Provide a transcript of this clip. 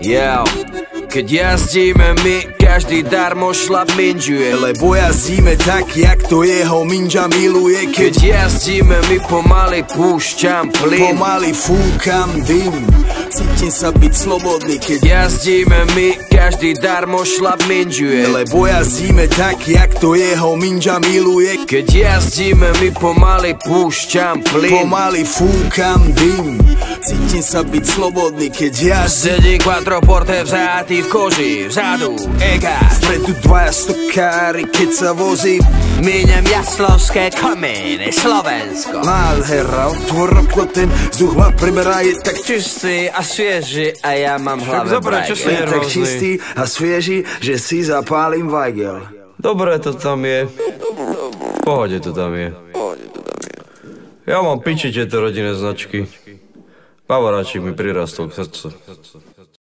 Yeah. Keď jazdíme my, každý darmo šlap minžuje, lebo jazdíme tak, jak to jeho minža miluje. Keď jazdíme my, pomaly púšťam plyn, pomaly fúkam dym, cítim sa byť slobodný. Keď jazdíme my, každý darmo šlap minžuje, lebo jazdíme tak, jak to jeho minža miluje. Keď jazdíme my, pomaly púšťam plyn, pomaly fúkam dym, cítim sa byť slobodný. Keď jazdím, sedí quattroporte vzatý v koži, vzadu ega, vpredu dvaja stokári, keď sa vozí. Míňam jaslovské komíny, Slovensko. Nádhera, otvor okno, ten vzduch ma preberá, je tak čistý a svieži a ja mám v hlave brajgel. Je tak čistý a svieži, že si zapálim vajgel. Dobre to tam je. V pohode to tam je. Ja mám piči tieto rodinné značky. Pavoráčik mi prirastol k srdcu.